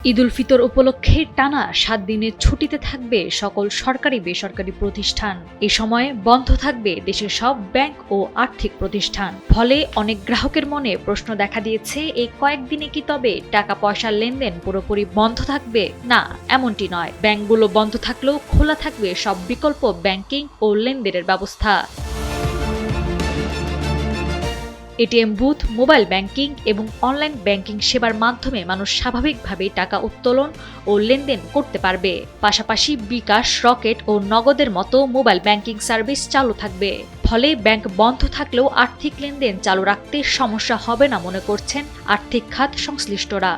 ঈদ উল ফিতর উপলক্ষে টানা ৭ দিনের ছুটিতে থাকবে সকল সরকারি বেসরকারি প্রতিষ্ঠান। এ সময়ে বন্ধ থাকবে দেশের সব ব্যাংক ও আর্থিক প্রতিষ্ঠান। ফলে অনেক গ্রাহকের মনে প্রশ্ন দেখা দিয়েছে, এই কয়েকদিনে কি তবে টাকা পয়সার লেনদেন পুরোপুরি বন্ধ থাকবে? না, এমনটি নয়। ব্যাংকগুলো বন্ধ থাকলেও খোলা থাকবে সব বিকল্প ব্যাংকিং ও লেনদেনের ব্যবস্থা। এটিএম বুথ, মোবাইল ব্যাংকিং এবং অনলাইন ব্যাংকিং সেবার মাধ্যমে মানুষ স্বাভাবিকভাবেই টাকা উত্তোলন ও লেনদেন করতে পারবে। পাশাপাশি বিকাশ, রকেট ও নগদের মতো মোবাইল ব্যাংকিং সার্ভিস চালু থাকবে। ফলে ব্যাংক বন্ধ থাকলেও আর্থিক লেনদেন চালু রাখতে সমস্যা হবে না মনে করছেন আর্থিক খাত সংশ্লিষ্টরা।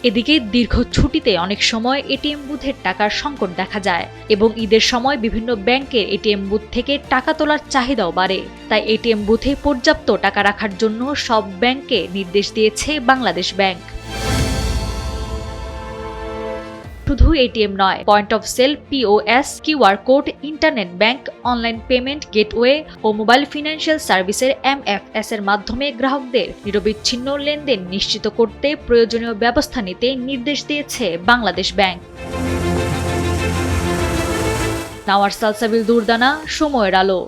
এদিকে দীর্ঘ ছুটিতে অনেক সময় এটিএম বুথের টাকার সংকট দেখা যায় এবং ঈদের সময় বিভিন্ন ব্যাংকের এটিএম বুথ থেকে টাকা তোলার চাহিদাও বাড়ে। তাই এটিএম বুথে পর্যাপ্ত টাকা রাখার জন্য সব ব্যাংককে নির্দেশ দিয়েছে বাংলাদেশ ব্যাংক। শুধু এটিএম নয়, point of sale, POS, QR code, internet bank, online payment gateway ও মোবাইল ফিনান্সিয়াল সার্ভিসের এমএফএস এর মাধ্যমে গ্রাহকদের নিরবিচ্ছিন্ন লেনদেন নিশ্চিত করতে প্রয়োজনীয় ব্যবস্থা নিতে নির্দেশ দিয়েছে বাংলাদেশ ব্যাংক। নাওয়ার সালসাবিল দুরদানা, সময়ের আলো।